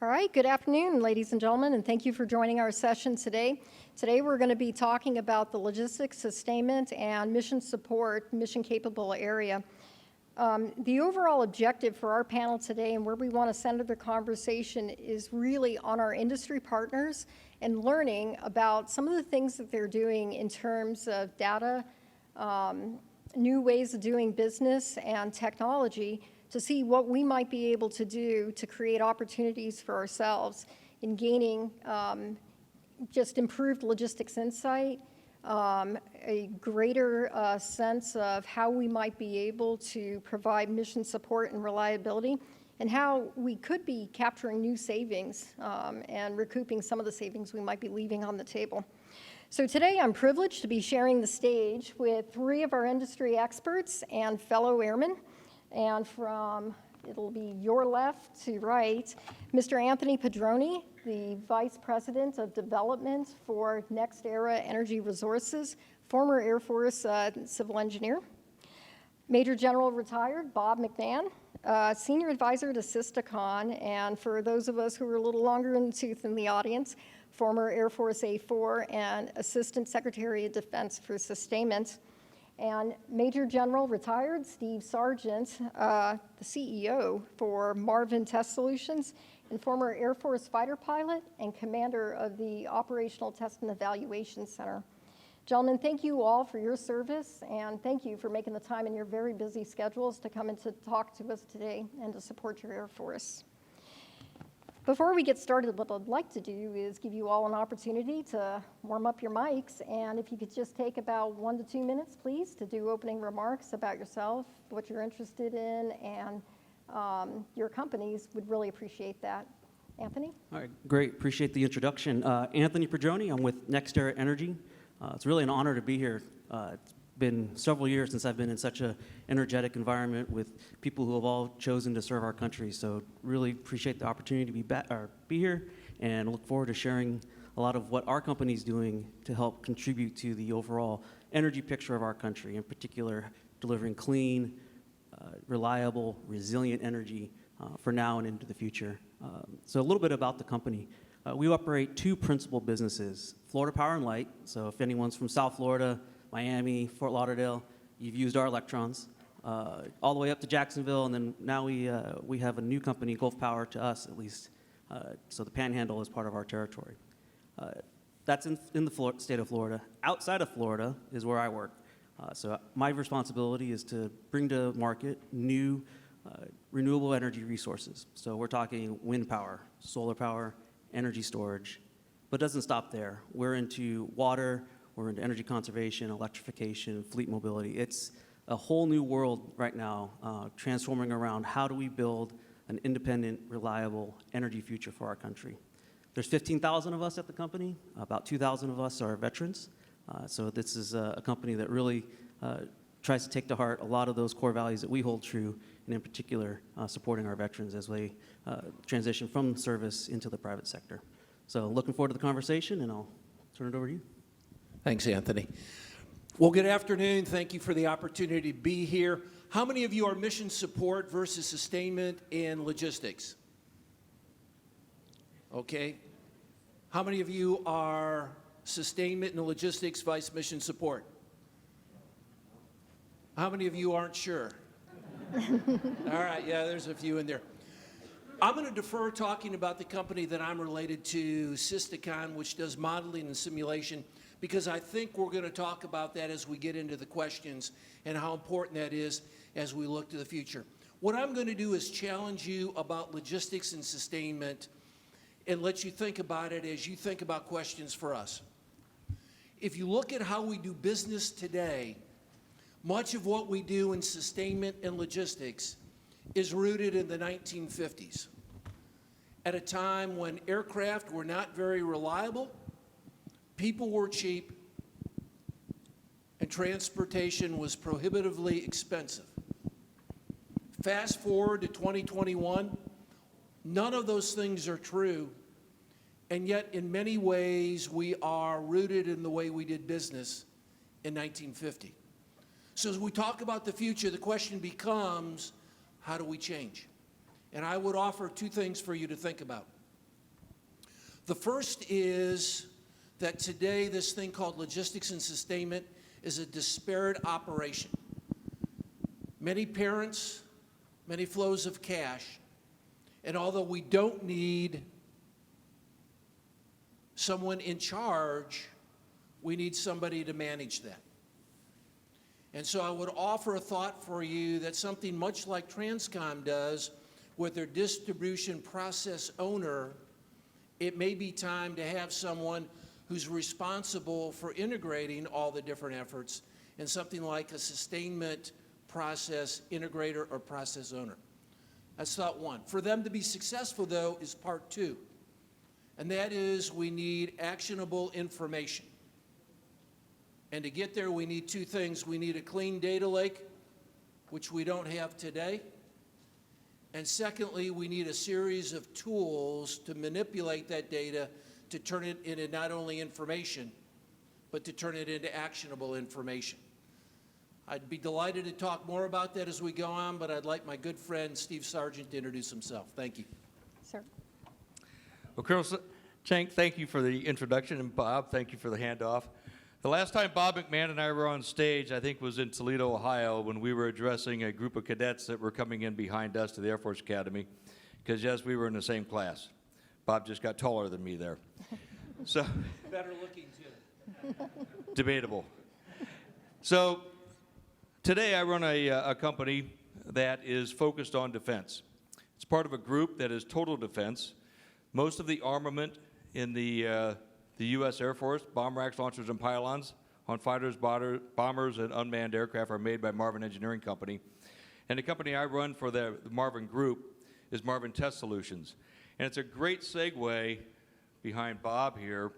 All right, good afternoon, ladies and gentlemen, and thank you for joining our session today. Today we're going to be talking about the logistics, sustainment, and mission support, mission-capable area. The overall objective for our panel today and where we want to center the conversation is really on our industry partners and learning about some of the things that they're doing in terms of data, new ways of doing business, and technology to see what we might be able to do to create opportunities for ourselves in gaining just improved logistics insight, a greater sense of how we might be able to provide mission support and reliability, and how we could be capturing new savings and recouping some of the savings we might be leaving on the table. So today I'm privileged to be sharing the stage with three of our industry experts and fellow airmen. And from, it'll be your left to right, Mr. Anthony Padroni, the Vice President of Development for Next Era Energy Resources, former Air Force civil engineer. Major General retired Bob McMahon, Senior Advisor to Sisticon, and for those of us who are a little longer in the tooth in the audience, former Air Force A4 and Assistant Secretary of Defense for Sustainment. And Major General retired Steve Sargent, the CEO for Marvin Test Solutions, and former Air Force fighter pilot and commander of the Operational Test and Evaluation Center. Gentlemen, thank you all for your service, and thank you for making the time in your very busy schedules to come and to talk to us today and to support your Air Force. Before we get started, what I'd like to do is give you all an opportunity to warm up your mics, and if you could just take about 1 to 2 minutes, please, to do opening remarks about yourself, what you're interested in, and your companies, would really appreciate that. Anthony? All right, great. Appreciate the introduction. Anthony Padroni, I'm with Next Era Energy. It's really an honor to be here. It's been several years since I've been in such an energetic environment with people who have all chosen to serve our country. So really appreciate the opportunity to be here and look forward to sharing a lot of what our company is doing to help contribute to the overall energy picture of our country, in particular delivering clean, reliable, resilient energy for now and into the future. So a little bit about the company. We operate two principal businesses, Florida Power and Light. So if anyone's from South Florida, Miami, Fort Lauderdale, you've used our electrons, all the way up to Jacksonville, and then now we have a new company, Gulf Power, to us at least, so the Panhandle is part of our territory. That's in the state of Florida. Outside of Florida is where I work. So my responsibility is to bring to market new renewable energy resources. So we're talking wind power, solar power, energy storage, but it doesn't stop there. We're into water, we're into energy conservation, electrification, fleet mobility. It's a whole new world right now, transforming around how do we build an independent, reliable energy future for our country. There's 15,000 of us at the company. About 2,000 of us are veterans. So this is a company that really tries to take to heart a lot of those core values that we hold true, and in particular, supporting our veterans as we transition from service into the private sector. So looking forward to the conversation, and I'll turn it over to you. Thanks, Anthony. Well, good afternoon. Thank you for the opportunity to be here. How many of you are mission support versus sustainment and logistics? Okay. How many of you are sustainment and logistics vice mission support? How many of you aren't sure? All right, yeah, there's a few in there. I'm going to defer talking about the company that I'm related to, Sisticon, which does modeling and simulation, because I think we're going to talk about that as we get into the questions and how important that is as we look to the future. What I'm going to do is challenge you about logistics and sustainment and let you think about it as you think about questions for us. If you look at how we do business today, much of what we do in sustainment and logistics is rooted in the 1950s, at a time when aircraft were not very reliable, people were cheap, and transportation was prohibitively expensive. Fast forward to 2021, none of those things are true, and yet in many ways we are rooted in the way we did business in 1950. So as we talk about the future, the question becomes, how do we change? And I would offer two things for you to think about. The first is that today this thing called logistics and sustainment is a disparate operation. Many parents, many flows of cash, and although we don't need someone in charge, we need somebody to manage that. And so I would offer a thought for you that something much like Transcom does with their distribution process owner, it may be time to have someone who's responsible for integrating all the different efforts in something like a sustainment process integrator or process owner. That's thought one. For them to be successful, though, is part two. And that is we need actionable information. And to get there, we need two things. We need a clean data lake, which we don't have today. And secondly, we need a series of tools to manipulate that data to turn it into not only information, but to turn it into actionable information. I'd be delighted to talk more about that as we go on, but I'd like my good friend Steve Sargent to introduce himself. Thank you. Sir. Well, Colonel Schenk, thank you for the introduction, and Bob, thank you for the handoff. The last time Bob McMahon and I were on stage, I think, was in Toledo, Ohio, when we were addressing a group of cadets that were coming in behind us to the Air Force Academy, because, yes, we were in the same class. Bob just got taller than me there. So Better looking, too. Debatable. So today I run a company that is focused on defense. It's part of a group that is total defense. Most of the armament in the U.S. Air Force, bomb racks, launchers, and pylons on fighters, bombers, and unmanned aircraft are made by Marvin Engineering Company. And the company I run for the Marvin Group is Marvin Test Solutions. And it's a great segue behind Bob here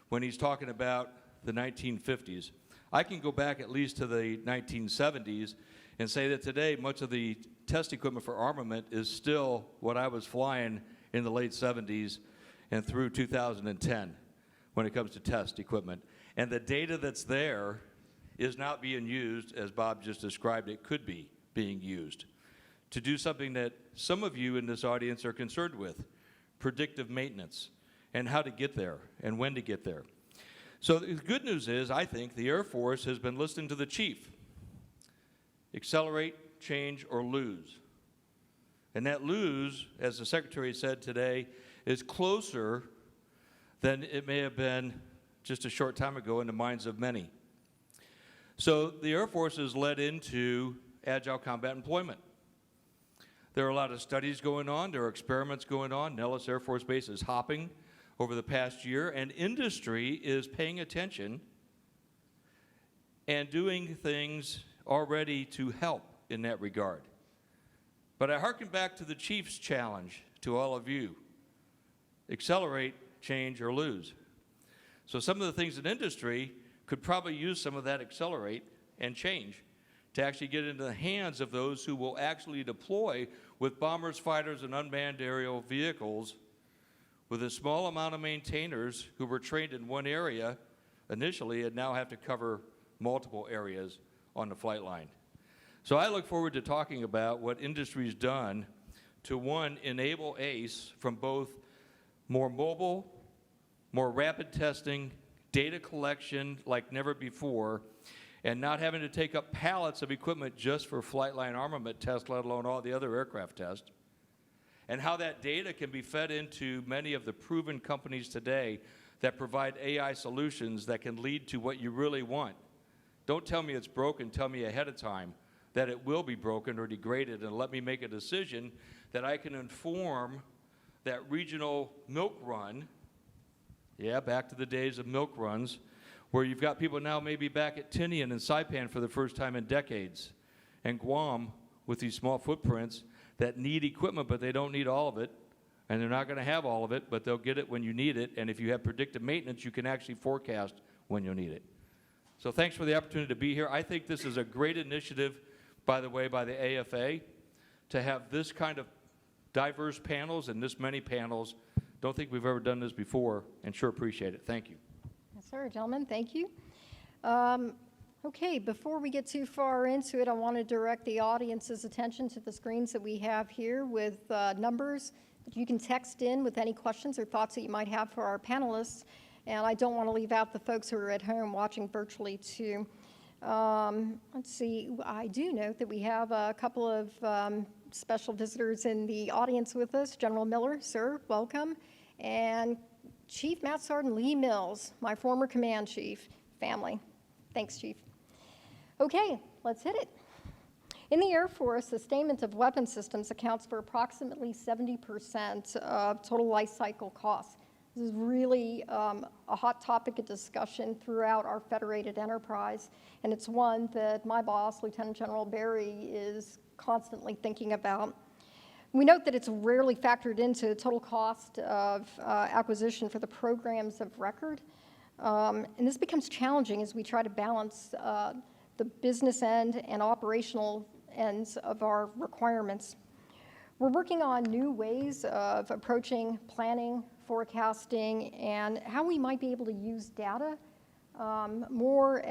when he's talking about the 1950s. I can go back at least to the 1970s and say that today much of the test equipment for armament is still what I was flying in the late 70s and through 2010 when it comes to test equipment. And the data that's there is not being used, as Bob just described it could be being used, to do something that some of you in this audience are concerned with, predictive maintenance, and how to get there and when to get there. So the good news is, I think, the Air Force has been listening to the chief. Accelerate, change, or lose. And that lose, as the Secretary said today, is closer than it may have been just a short time ago in the minds of many. So the Air Force is led into agile combat employment. There are a lot of studies going on. There are experiments going on. Nellis Air Force Base is hopping over the past year, and industry is paying attention and doing things already to help in that regard. But I hearken back to the chief's challenge to all of you. Accelerate, change, or lose. So some of the things in industry could probably use some of that accelerate and change to actually get into the hands of those who will actually deploy with bombers, fighters, and unmanned aerial vehicles with a small amount of maintainers who were trained in one area initially and now have to cover multiple areas on the flight line. So I look forward to talking about what industry's done to, one, enable ACE from both more mobile, more rapid testing, data collection like never before, and not having to take up pallets of equipment just for flight line armament tests, let alone all the other aircraft tests, and how that data can be fed into many of the proven companies today that provide AI solutions that can lead to what you really want. Don't tell me it's broken, tell me ahead of time that it will be broken or degraded, and let me make a decision that I can inform that regional milk run, yeah, back to the days of milk runs, where you've got people now maybe back at Tinian and Saipan for the first time in decades, and Guam with these small footprints that need equipment, but they don't need all of it, and they're not going to have all of it, but they'll get it when you need it, and if you have predictive maintenance, you can actually forecast when you'll need it. So thanks for the opportunity to be here. I think this is a great initiative, by the way, by the AFA, to have this kind of diverse panels and this many panels. Don't think we've ever done this before, and sure appreciate it. Thank you. Yes, sir, gentlemen, thank you. Okay, before we get too far into it, I want to direct the audience's attention to the screens that we have here with numbers You can text in with any questions or thoughts that you might have for our panelists. And I don't want to leave out the folks who are at home watching virtually too. Let's see, I do note that we have a couple of special visitors in the audience with us. General Miller, sir, welcome. And Chief Master Sergeant Lee Mills, my former command chief, family. Thanks, Chief. Okay, let's hit it. In the Air Force, sustainment of weapon systems accounts for approximately 70% of total life cycle costs. This is really a hot topic of discussion throughout our federated enterprise, and it's one that my boss, Lieutenant General Barry, is constantly thinking about. We note that it's rarely factored into the total cost of acquisition for the programs of record, and this becomes challenging as we try to balance the business end and operational ends of our requirements. We're working on new ways of approaching planning, forecasting, and how we might be able to use data more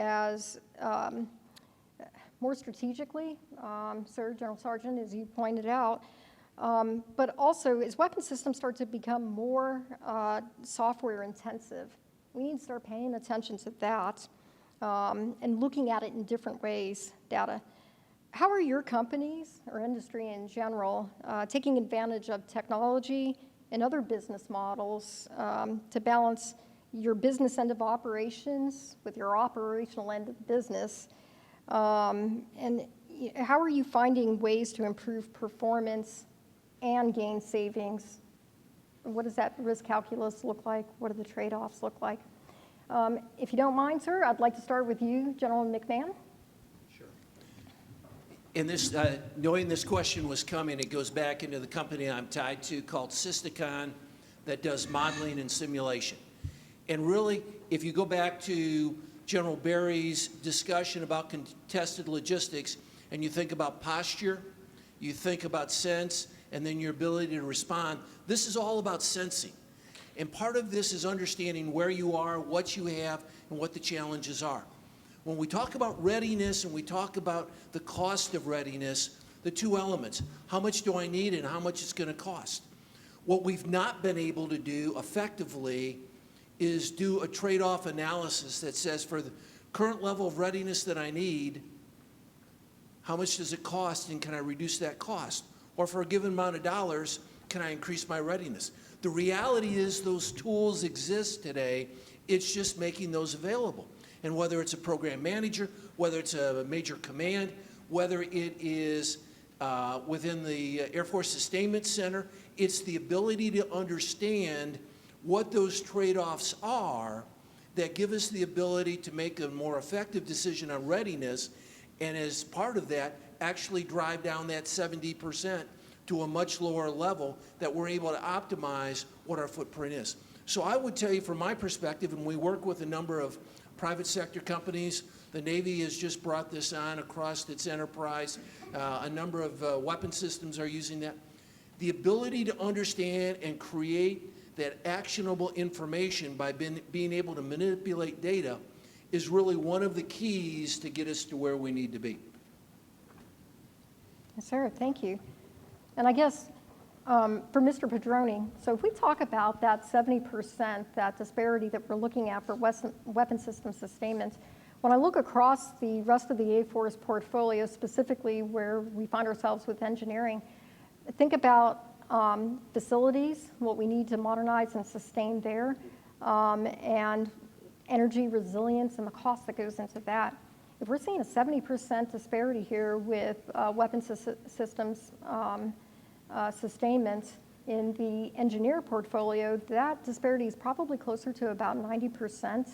strategically, Sir, General Sergeant, as you pointed out, but also as weapon systems start to become more software intensive, we need to start paying attention to that and looking at it in different ways, data. How are your companies or industry in general taking advantage of technology and other business models to balance your business end of operations with your operational end of business? And how are you finding ways to improve performance and gain savings? What does that risk calculus look like? What do the trade-offs look like? If you don't mind, sir, I'd like to start with you, General McMahon. In this, knowing this question was coming, it goes back into the company I'm tied to called Systicon that does modeling and simulation. And really, if you go back to General Barry's discussion about contested logistics, and you think about posture, you think about sense, and then your ability to respond, this is all about sensing. And part of this is understanding where you are, what you have, and what the challenges are. When we talk about readiness and we talk about the cost of readiness, the two elements, how much do I need and how much it's going to cost? What we've not been able to do effectively is do a trade-off analysis that says for the current level of readiness that I need, how much does it cost and can I reduce that cost? Or for a given amount of dollars, can I increase my readiness? The reality is those tools exist today, it's just making those available. And whether it's a program manager, whether it's a major command, whether it is within the Air Force Sustainment Center, it's the ability to understand what those trade-offs are that give us the ability to make a more effective decision on readiness, and as part of that, actually drive down that 70% to a much lower level that we're able to optimize what our footprint is. So I would tell you from my perspective, and we work with a number of private sector companies. The Navy has just brought this on across its enterprise. A number of weapon systems are using that. The ability to understand and create that actionable information by being able to manipulate data is really one of the keys to get us to where we need to be. Yes, sir. Thank you. And I guess for Mr. Padroni, so if we talk about that 70%, that disparity that we're looking at for weapon system sustainment, when I look across the rest of the A-Force portfolio, specifically where we find ourselves with engineering, think about facilities, what we need to modernize and sustain there, and energy resilience and the cost that goes into that. If we're seeing a 70% disparity here with weapon systems sustainment in the engineer portfolio, that disparity is probably closer to about 90%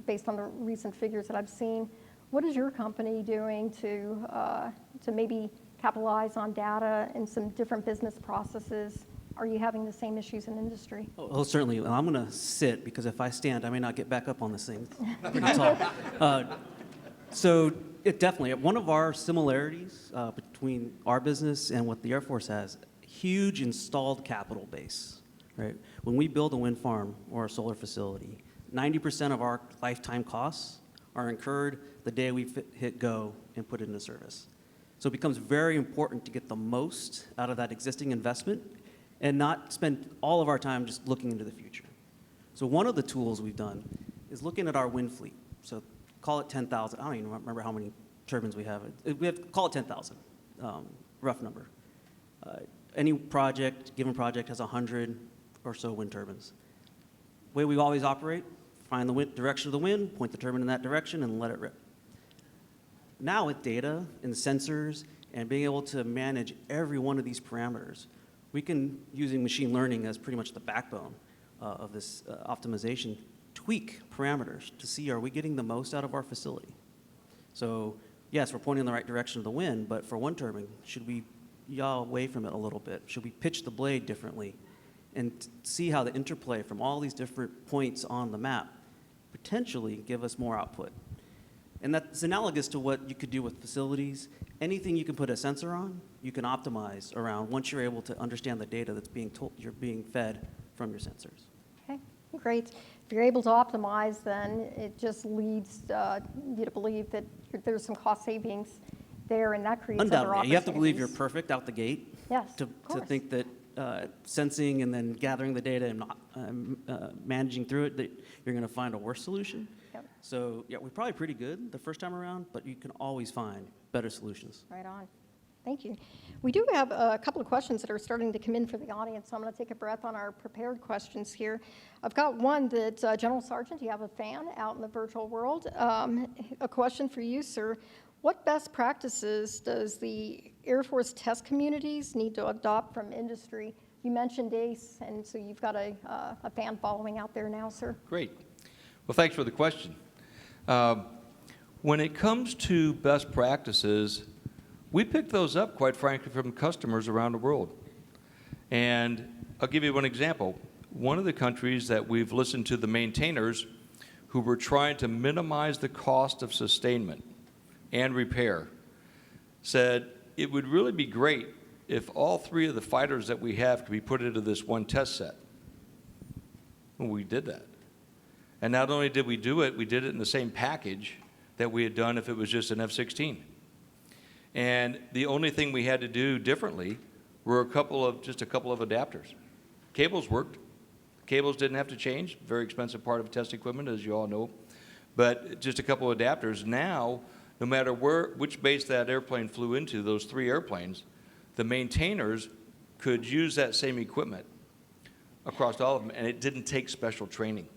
based on the recent figures that I've seen. What is your company doing to maybe capitalize on data and some different business processes? Are you having the same issues in industry? Oh, certainly. Well, I'm going to sit because if I stand, I may not get back up on this thing. Pretty tall. So it definitely, one of our similarities between our business and what the Air Force has, huge installed capital base, right? When we build a wind farm or a solar facility, 90% of our lifetime costs are incurred the day we hit go and put it into service. So it becomes very important to get the most out of that existing investment and not spend all of our time just looking into the future. So one of the tools we've done is looking at our wind fleet. So call it 10,000. I don't even remember how many turbines we have. Call it 10,000, rough number. Any given project has 100 or so wind turbines. The way we always operate, find the direction of the wind, point the turbine in that direction, and let it rip. Now with data and sensors and being able to manage every one of these parameters, we can, using machine learning as pretty much the backbone of this optimization, tweak parameters to see, are we getting the most out of our facility? So yes, we're pointing in the right direction of the wind, but for one turbine, should we yaw away from it a little bit? Should we pitch the blade differently? And see how the interplay from all these different points on the map potentially give us more output. And that's analogous to what you could do with facilities. Anything you can put a sensor on, you can optimize around once you're able to understand the data that's you're being fed from your sensors. Okay, great. If you're able to optimize, then it just leads you to believe that there's some cost savings there, and that creates other Undoubtedly, opportunities. you have to believe you're perfect out the gate. Yes, to of course. think that sensing and then gathering the data and not managing through it, that you're going to find a worse solution. Yep. So yeah, we're probably pretty good the first time around, but you can always find better solutions. Right on. Thank you. We do have a couple of questions that are starting to come in for the audience, so I'm going to take a breath on our prepared questions here. I've got one that, General Sergeant, you have a fan out in the virtual world. A question for you, sir. What best practices does the Air Force test communities need to adopt from industry? You mentioned ACE, and so you've got a fan following out there now, sir. Great. Well, thanks for the question. When it comes to best practices, we pick those up, quite frankly, from customers around the world. And I'll give you one example. One of the countries that we've listened to the maintainers who were trying to minimize the cost of sustainment and repair said it would really be great if all three of the fighters that we have could be put into this one test set. Well, we did that. And not only did we do it, we did it in the same package that we had done if it was just an F-16. And the only thing we had to do differently were just a couple of adapters. Cables worked. Cables didn't have to change. Very expensive part of test equipment, as you all know. But just a couple of adapters. Now, no matter which base that airplane flew into, those three airplanes, the maintainers could use that same equipment across all of them, and it didn't take special training.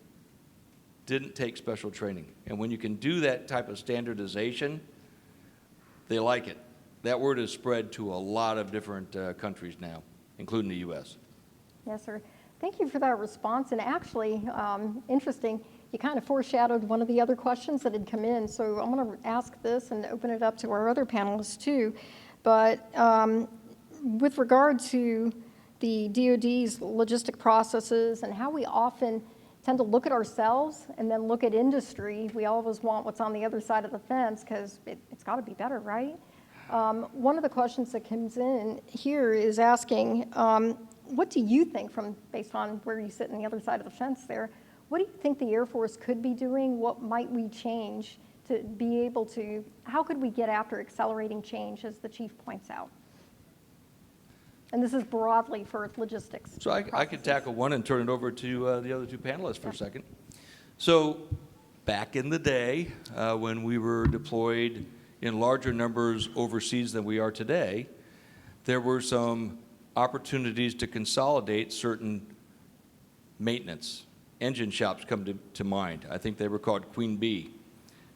Didn't take special training. And when you can do that type of standardization, they like it. That word is spread to a lot of different countries now, including the U.S. Yes, sir. Thank you for that response. And actually, interesting, you kind of foreshadowed one of the other questions that had come in. So I'm going to ask this and open it up to our other panelists too. But with regard to the DoD's logistic processes and how we often tend to look at ourselves and then look at industry, we always want what's on the other side of the fence because it's got to be better, right? One of the questions that comes in here is asking, what do you think, based on where you sit on the other side of the fence there, what do you think the Air Force could be doing? What might we change to be able to, how could we get after accelerating change, as the chief points out? And this is broadly for logistics. So I could tackle one and turn it over to the other two panelists for a second. So back in the day, when we were deployed in larger numbers overseas than we are today, there were some opportunities to consolidate certain maintenance. Engine shops come to mind. I think they were called Queen Bee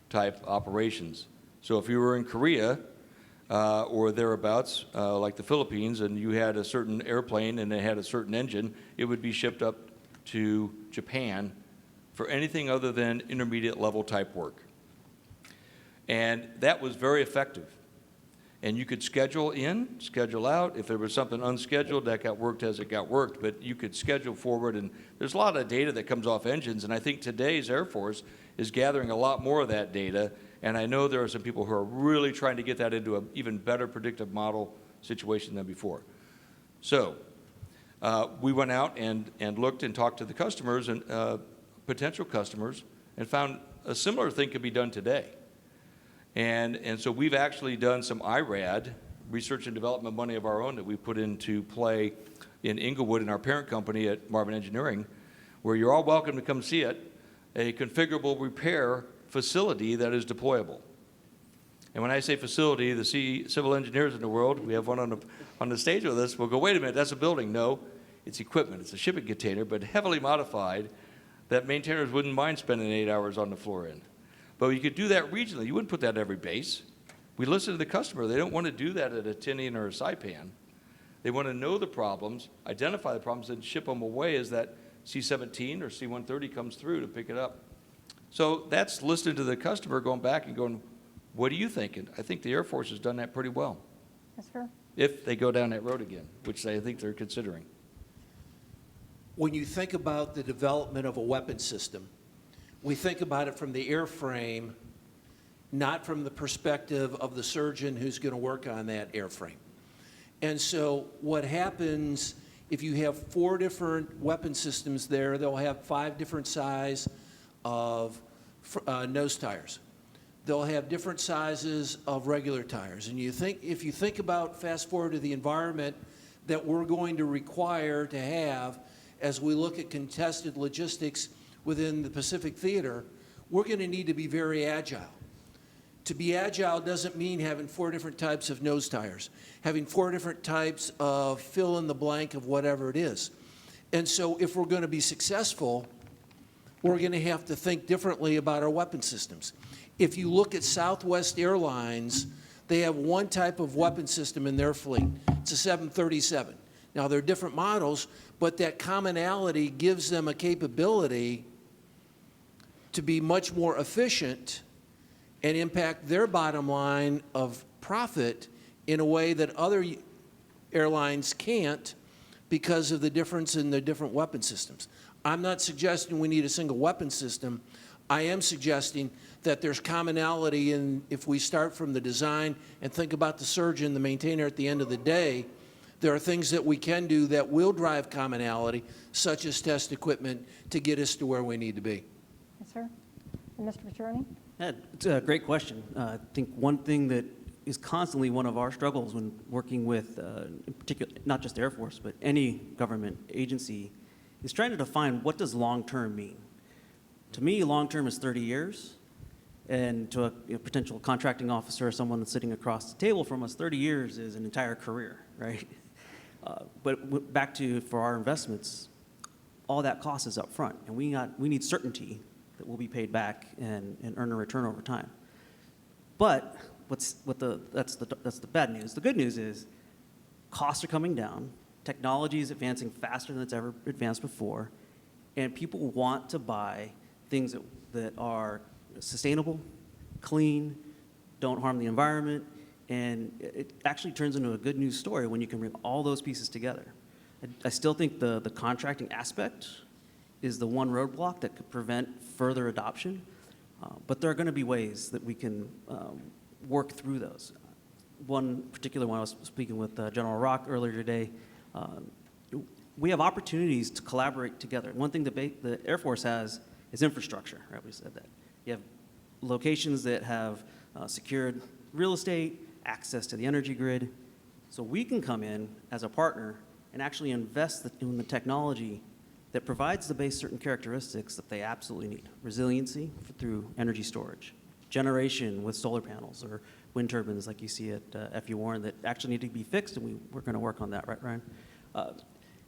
type operations. So if you were in Korea or thereabouts, like the Philippines, and you had a certain airplane and it had a certain engine, it would be shipped up to Japan for anything other than intermediate level type work. And that was very effective. And you could schedule in, schedule out. If there was something unscheduled, that got worked as it got worked, but you could schedule forward. And there's a lot of data that comes off engines, and I think today's Air Force is gathering a lot more of that data. And I know there are some people who are really trying to get that into an even better predictive model situation than before. So we went out and looked and talked to the customers and potential customers and found a similar thing could be done today. And so we've actually done some IRAD, research and development money of our own, that we put into play in Inglewood in our parent company at Marvin Engineering, where you're all welcome to come see it, a configurable repair facility that is deployable. And when I say facility, the civil engineers in the world, we have one on the stage with us, will go, wait a minute, that's a building. No, it's equipment. It's a shipping container, but heavily modified that maintainers wouldn't mind spending 8 hours on the floor in. But you could do that regionally. You wouldn't put that at every base. We listen to the customer. They don't want to do that at a Tinian or a Saipan. They want to know the problems, identify the problems, and ship them away as that C-17 or C-130 comes through to pick it up. So that's listening to the customer, going back and going, what are you thinking? I think the Air Force has done that pretty well. Yes, sir. If they go down that road again, which I think they're considering. When you think about the development of a weapon system, we think about it from the airframe, not from the perspective of the surgeon who's going to work on that airframe. And so what happens if you have 4 different weapon systems there, they'll have 5 different size of nose tires. They'll have different sizes of regular tires. And if you think about, fast forward to the environment that we're going to require to have as we look at contested logistics within the Pacific Theater, we're going to need to be very agile. To be agile doesn't mean having 4 different types of nose tires, having 4 different types of fill in the blank of whatever it is. And so if we're going to be successful, we're going to have to think differently about our weapon systems. If you look at Southwest Airlines, they have one type of weapon system in their fleet. It's a 737. Now, they're different models, but that commonality gives them a capability to be much more efficient and impact their bottom line of profit in a way that other airlines can't because of the difference in the different weapon systems. I'm not suggesting we need a single weapon system. I am suggesting that there's commonality in, if we start from the design and think about the surgeon, the maintainer at the end of the day, there are things that we can do that will drive commonality, such as test equipment, to get us to where we need to be. Yes, sir. And Mr. Patroni? Yeah, it's a great question. I think one thing that is constantly one of our struggles when working with, in particular, not just the Air Force, but any government agency, is trying to define what does long-term mean. To me, long-term is 30 years, and to a potential contracting officer or someone that's sitting across the table from us, 30 years is an entire career, right? But back to, for our investments, all that cost is up front, and we need certainty that we'll be paid back and earn a return over time. But that's the bad news. The good news is costs are coming down, technology is advancing faster than it's ever advanced before, and people want to buy things that are sustainable, clean, don't harm the environment, and it actually turns into a good news story when you can bring all those pieces together. I still think the contracting aspect is the one roadblock that could prevent further adoption, but there are going to be ways that we can work through those. One particular one, I was speaking with General Rock earlier today, we have opportunities to collaborate together. One thing the Air Force has is infrastructure, right? We said that. You have locations that have secured real estate, access to the energy grid. So we can come in as a partner and actually invest in the technology that provides the base certain characteristics that they absolutely need. Resiliency through energy storage, generation with solar panels or wind turbines like you see at FU Warren that actually need to be fixed, and we're going to work on that, right, Ryan?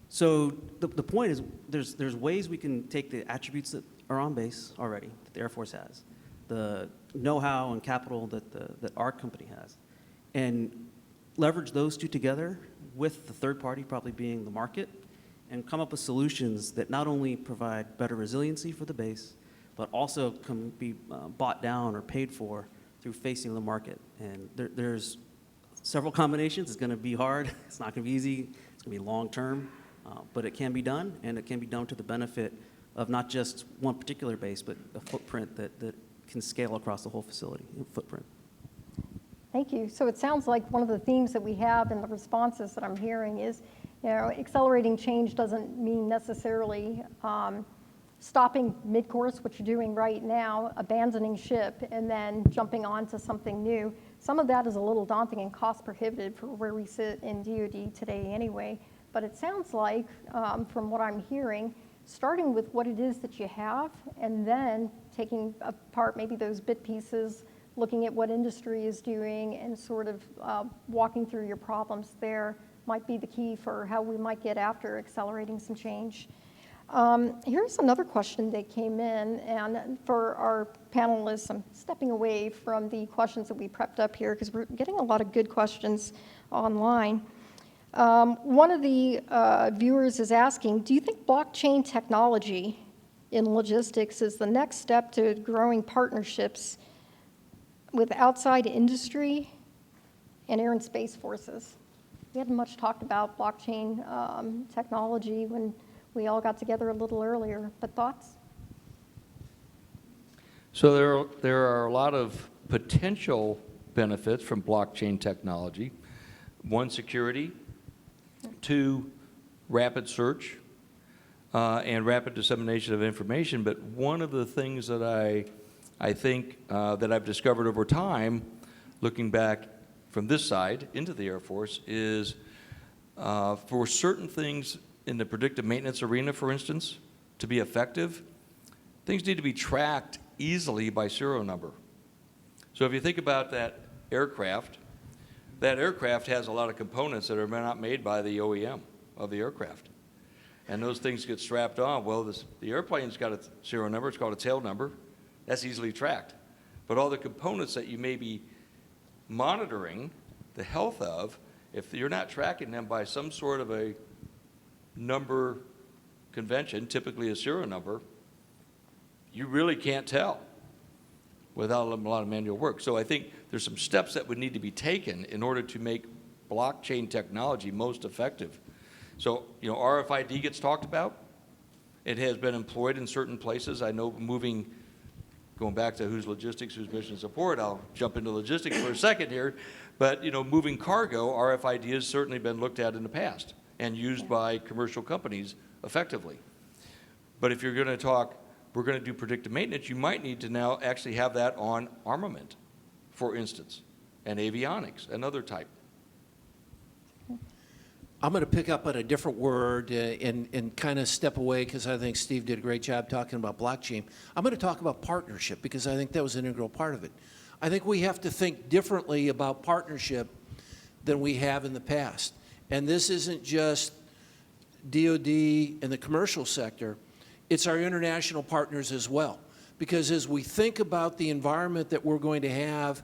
So the point is there's ways we can take the attributes that are on base already, that the Air Force has, the know-how and capital that our company has, and leverage those two together with the third party probably being the market, and come up with solutions that not only provide better resiliency for the base, but also can be bought down or paid for through facing the market. And there's several combinations. It's going to be hard. It's not going to be easy. It's going to be long-term, but it can be done, and it can be done to the benefit of not just one particular base, but a footprint that can scale across the whole facility footprint. Thank you. So it sounds like one of the themes that we have in the responses that I'm hearing is, accelerating change doesn't mean necessarily stopping mid-course, which you're doing right now, abandoning ship, and then jumping on to something new. Some of that is a little daunting and cost prohibitive for where we sit in DoD today anyway. But it sounds like, from what I'm hearing, starting with what it is that you have and then taking apart maybe those bit pieces, looking at what industry is doing and sort of walking through your problems there might be the key for how we might get after accelerating some change. Here's another question that came in, and for our panelists, I'm stepping away from the questions that we prepped up here because we're getting a lot of good questions online. One of the viewers is asking, do you think blockchain technology in logistics is the next step to growing partnerships with outside industry and air and space forces? We hadn't much talked about blockchain technology when we all got together a little earlier, but thoughts? So there are a lot of potential benefits from blockchain technology. One, security. Two, rapid search and rapid dissemination of information. But one of the things that I think that I've discovered over time, looking back from this side into the Air Force, is for certain things in the predictive maintenance arena, for instance, to be effective, things need to be tracked easily by serial number. So if you think about that aircraft has a lot of components that are not made by the OEM of the aircraft. And those things get strapped on. Well, the airplane's got a serial number. It's called a tail number. That's easily tracked. But all the components that you may be monitoring the health of, if you're not tracking them by some sort of a number convention, typically a serial number, you really can't tell without a lot of manual work. So I think there's some steps that would need to be taken in order to make blockchain technology most effective. So, RFID gets talked about. It has been employed in certain places. I know going back to who's logistics, who's mission support, I'll jump into logistics for a second here, but, moving cargo, RFID has certainly been looked at in the past and used by commercial companies effectively. But if you're going to talk, we're going to do predictive maintenance, you might need to now actually have that on armament, for instance, and avionics, another type. I'm going to pick up on a different word and kind of step away because I think Steve did a great job talking about blockchain. I'm going to talk about partnership because I think that was an integral part of it. I think we have to think differently about partnership than we have in the past. And this isn't just DOD and the commercial sector, it's our international partners as well. Because as we think about the environment that we're going to have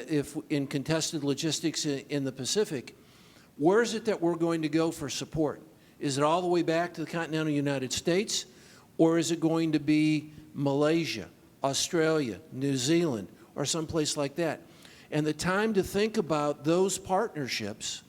if in contested logistics in the Pacific, where is it that we're going to go for support? Is it all the way back to the continental United States, or is it going to be Malaysia, Australia, New Zealand, or someplace like that? And the time to think about those partnerships,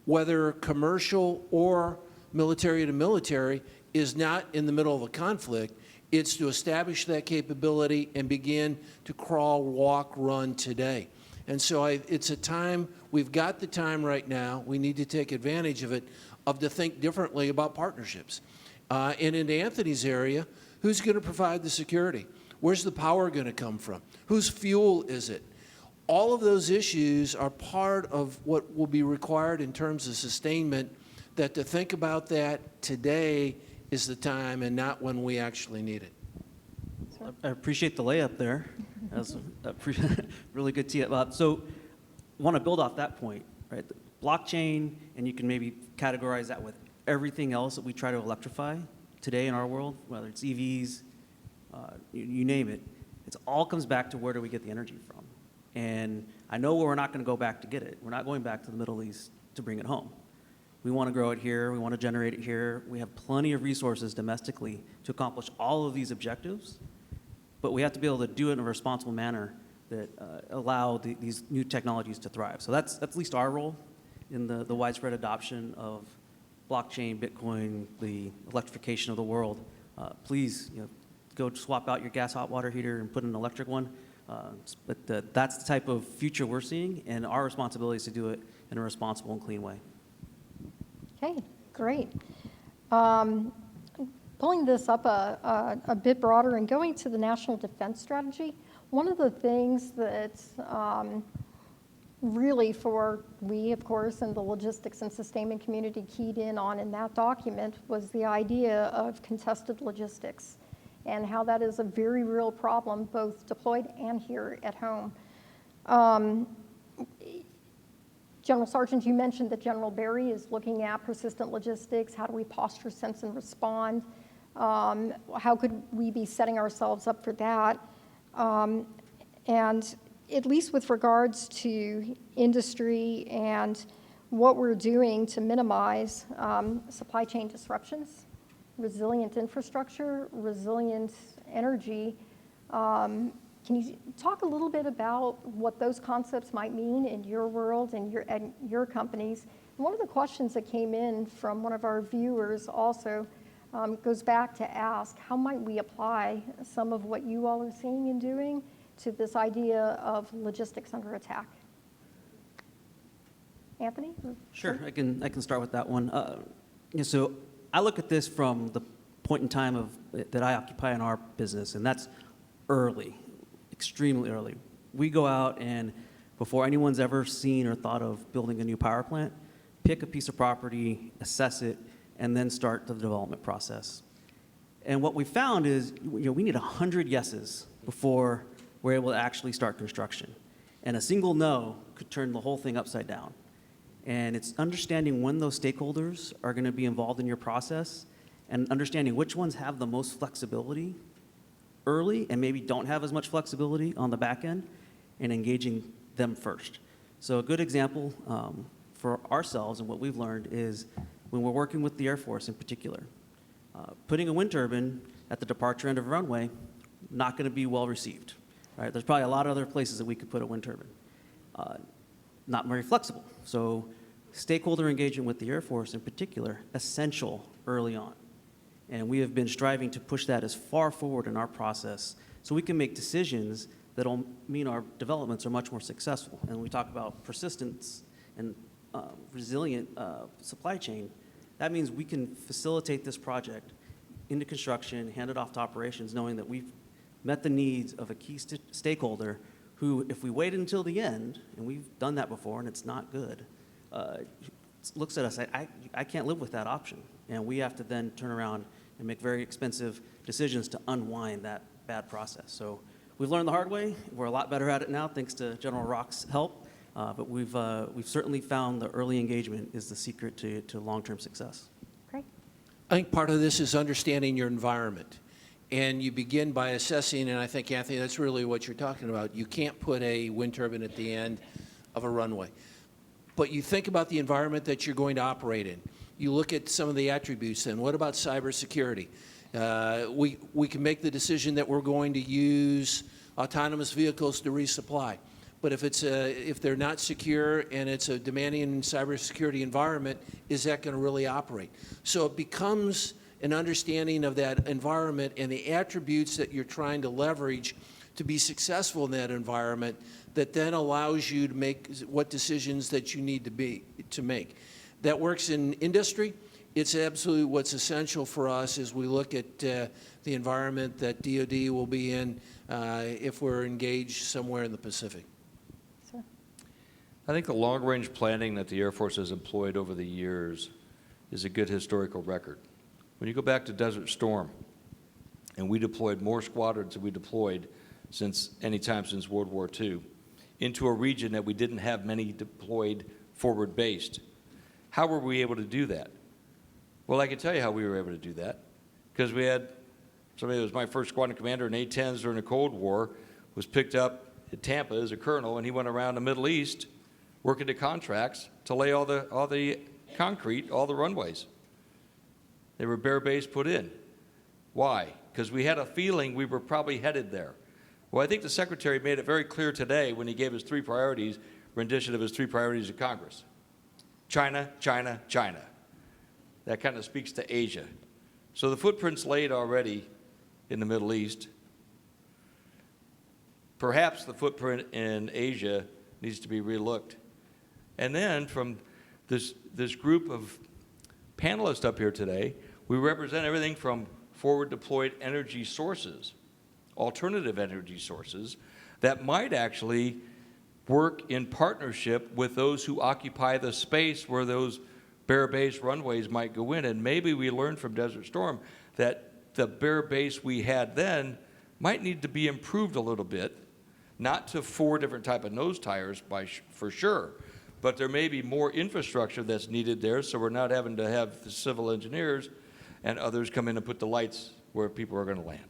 whether commercial or military to military, is not in the middle of a conflict. It's to establish that capability and begin to crawl, walk, run today. And so it's a time, we've got the time right now, we need to take advantage of it, to think differently about partnerships. And in Anthony's area, who's going to provide the security? Where's the power going to come from? Whose fuel is it? All of those issues are part of what will be required in terms of sustainment, that to think about that today is the time and not when we actually need it. I appreciate the layup there. That was a really good tee up. So I want to build off that point, right? The blockchain, and you can maybe categorize that with everything else that we try to electrify today in our world, whether it's EVs, you name it. It all comes back to where do we get the energy from? And I know we're not going to go back to get it. We're not going back to the Middle East to bring it home. We want to grow it here. We want to generate it here. We have plenty of resources domestically to accomplish all of these objectives, but we have to be able to do it in a responsible manner that allow these new technologies to thrive. So that's at least our role in the widespread adoption of blockchain, Bitcoin, the electrification of the world. Please, go swap out your gas hot water heater and put in an electric one. But that's the type of future we're seeing, and our responsibility is to do it in a responsible and clean way. Okay, great. Pulling this up a bit broader and going to the National Defense Strategy, one of the things that really we, of course, and the logistics and sustainment community keyed in on in that document was the idea of contested logistics and how that is a very real problem, both deployed and here at home. General Sargent, you mentioned that General Barry is looking at persistent logistics. How do we posture, sense, and respond? How could we be setting ourselves up for that? And at least with regards to industry and what we're doing to minimize supply chain disruptions, resilient infrastructure, resilient energy, can you talk a little bit about what those concepts might mean in your world and your companies? And one of the questions that came in from one of our viewers also goes back to ask, how might we apply some of what you all are seeing and doing to this idea of logistics under attack? Anthony? Sure, I can start with that one. So I look at this from the point in time that I occupy in our business, and that's early, extremely early. We go out and before anyone's ever seen or thought of building a new power plant, pick a piece of property, assess it, and then start the development process. And what we found is, we need 100 yeses before we're able to actually start construction. And a single no could turn the whole thing upside down. And it's understanding when those stakeholders are going to be involved in your process and understanding which ones have the most flexibility early and maybe don't have as much flexibility on the back end, and engaging them first. So a good example for ourselves and what we've learned is when we're working with the Air Force in particular, putting a wind turbine at the departure end of a runway, not going to be well received. Right? There's probably a lot of other places that we could put a wind turbine. Not very flexible. So stakeholder engagement with the Air Force in particular, essential early on. And we have been striving to push that as far forward in our process so we can make decisions that will mean our developments are much more successful. And when we talk about persistence and resilient supply chain, that means we can facilitate this project into construction, hand it off to operations, knowing that we've met the needs of a key stakeholder who, if we wait until the end, and we've done that before and it's not good, looks at us, I can't live with that option. And we have to then turn around and make very expensive decisions to unwind that bad process. So we've learned the hard way. We're a lot better at it now, thanks to General Rock's help. But we've certainly found the early engagement is the secret to long-term success. Great. I think part of this is understanding your environment. And you begin by assessing, and I think, Anthony, that's really what you're talking about. You can't put a wind turbine at the end of a runway. But you think about the environment that you're going to operate in. You look at some of the attributes, and what about cybersecurity? We can make the decision that we're going to use autonomous vehicles to resupply. But if they're not secure and it's a demanding cybersecurity environment, is that going to really operate? So it becomes an understanding of that environment and the attributes that you're trying to leverage to be successful in that environment that then allows you to make what decisions that you need to make. That works in industry. It's absolutely what's essential for us as we look at the environment that DoD will be in if we're engaged somewhere in the Pacific. Sir. I think the long-range planning that the Air Force has employed over the years is a good historical record. When you go back to Desert Storm, and we deployed more squadrons than we deployed since World War II, into a region that we didn't have many deployed forward-based. How were we able to do that? Well, I can tell you how we were able to do that, because we had somebody that was my first squadron commander in A-10s during the Cold War, was picked up at Tampa as a colonel, and he went around the Middle East working the contracts to lay all the concrete, all the runways. They were bare base put in. Why? Because we had a feeling we were probably headed there. Well, I think the Secretary made it very clear today when he gave his 3 priorities, rendition of his 3 priorities to Congress. China, China, China. That kind of speaks to Asia. So the footprint's laid already in the Middle East. Perhaps the footprint in Asia needs to be relooked. And then from this group of panelists up here today, we represent everything from forward deployed energy sources, alternative energy sources that might actually work in partnership with those who occupy the space where those bare base runways might go in. And maybe we learned from Desert Storm that the bare base we had then might need to be improved a little bit, not to 4 different type of nose tires for sure, but there may be more infrastructure that's needed there, so we're not having to have the civil engineers and others come in and put the lights where people are going to land.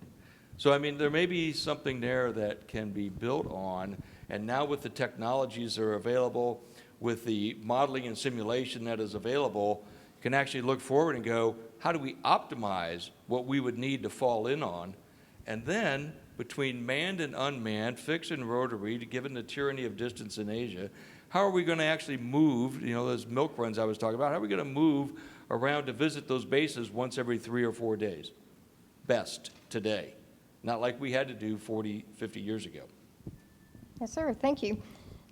So, I mean, there may be something there that can be built on, and now with the technologies that are available, with the modeling and simulation that is available, you can actually look forward and go, how do we optimize what we would need to fall in on? And then, between manned and unmanned, fixed and rotary, given the tyranny of distance in Asia, how are we going to actually move, you know, those milk runs I was talking about, how are we going to move around to visit those bases once every 3 or 4 days? Best today. Not like we had to do 40, 50 years ago. Yes, sir. Thank you.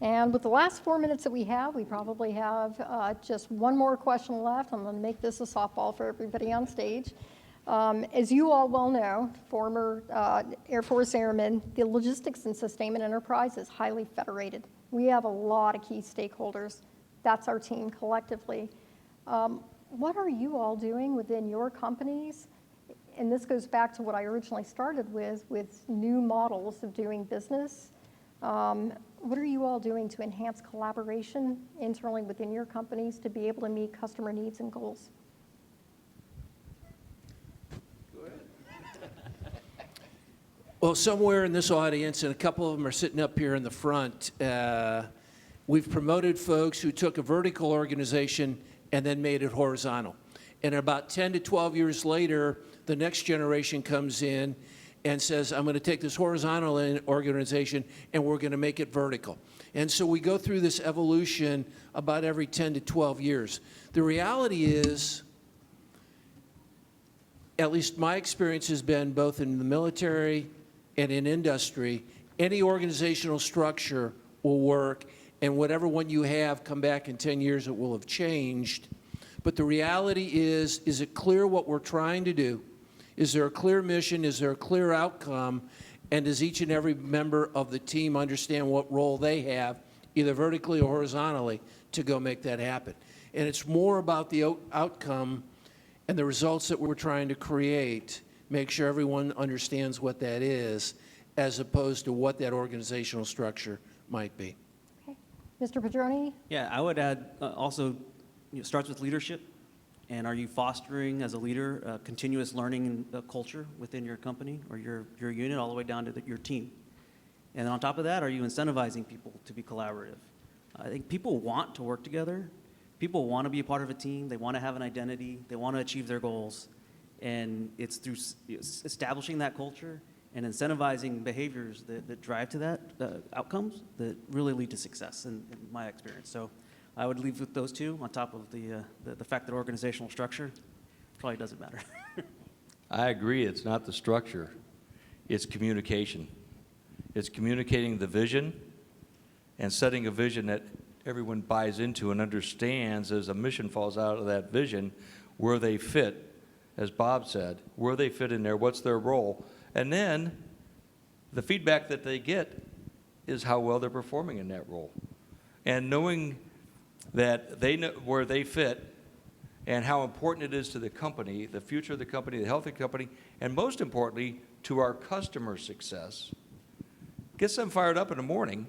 And with the last 4 minutes that we have, we probably have just one more question left. I'm going to make this a softball for everybody on stage. As you all well know, former Air Force airmen, the logistics and sustainment enterprise is highly federated. We have a lot of key stakeholders. That's our team collectively. What are you all doing within your companies? And this goes back to what I originally started with new models of doing business. What are you all doing to enhance collaboration internally within your companies to be able to meet customer needs and goals? Well, somewhere in this audience, and a couple of them are sitting up here in the front, we've promoted folks who took a vertical organization and then made it horizontal. And about 10 to 12 years later, the next generation comes in and says, I'm going to take this horizontal organization and we're going to make it vertical. And so we go through this evolution about every 10 to 12 years. The reality is, at least my experience has been both in the military and in industry, any organizational structure will work, and whatever one you have, come back in 10 years, it will have changed. But the reality is it clear what we're trying to do? Is there a clear mission? Is there a clear outcome? And does each and every member of the team understand what role they have, either vertically or horizontally, to go make that happen? And it's more about the outcome and the results that we're trying to create, make sure everyone understands what that is, as opposed to what that organizational structure might be. Okay. Mr. Padroni? Yeah, I would add also, it starts with leadership. And are you fostering, as a leader, continuous learning culture within your company or your unit all the way down to your team? And then on top of that, are you incentivizing people to be collaborative? I think people want to work together. People want to be a part of a team. They want to have an identity. They want to achieve their goals. And it's through establishing that culture and incentivizing behaviors that drive to that outcomes that really lead to success in my experience. So I would leave with those two on top of the fact that organizational structure probably doesn't matter. I agree. It's not the structure. It's communication. It's communicating the vision and setting a vision that everyone buys into and understands as a mission falls out of that vision, where they fit, as Bob said, where they fit in there, what's their role. And then the feedback that they get is how well they're performing in that role. And knowing that they know where they fit and how important it is to the company, the future of the company, the health of the company, and most importantly, to our customer success, gets them fired up in the morning.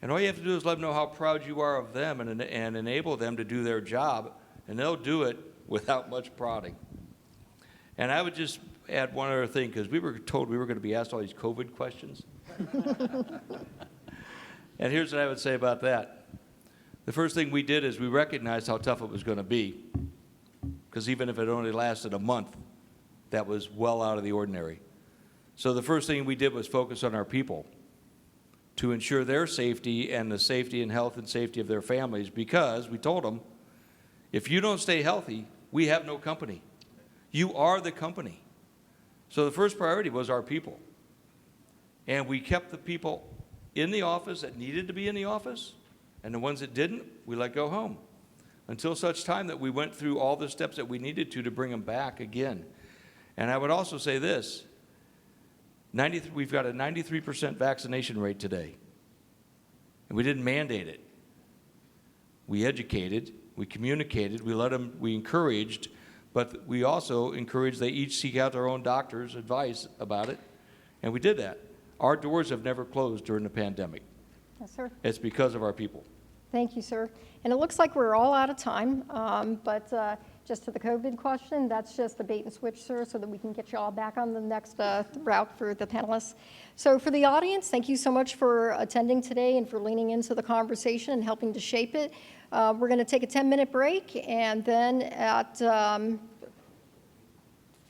And all you have to do is let them know how proud you are of them and enable them to do their job, and they'll do it without much prodding. And I would just add one other thing, because we were told we were going to be asked all these COVID questions. And here's what I would say about that. The first thing we did is we recognized how tough it was going to be, because even if it only lasted a month, that was well out of the ordinary. So the first thing we did was focus on our people to ensure their safety and the safety and health and safety of their families, because we told them, if you don't stay healthy, we have no company. You are the company. So the first priority was our people. And we kept the people in the office that needed to be in the office, and the ones that didn't, we let go home, until such time that we went through all the steps that we needed to bring them back again. And I would also say this, we've got a 93% vaccination rate today. And we didn't mandate it. We educated, we communicated, we encouraged, but we also encouraged they each seek out their own doctor's advice about it, and we did that. Our doors have never closed during the pandemic. Yes, sir. It's because of our people. Thank you, sir. And it looks like we're all out of time, but just to the COVID question, that's just the bait and switch, sir, so that we can get you all back on the next route for the panelists. So for the audience, thank you so much for attending today and for leaning into the conversation and helping to shape it. We're going to take a 10-minute break, and then at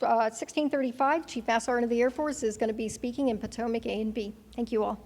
16:35, Chief Master Sergeant of the Air Force is going to be speaking in Potomac A and B. Thank you all.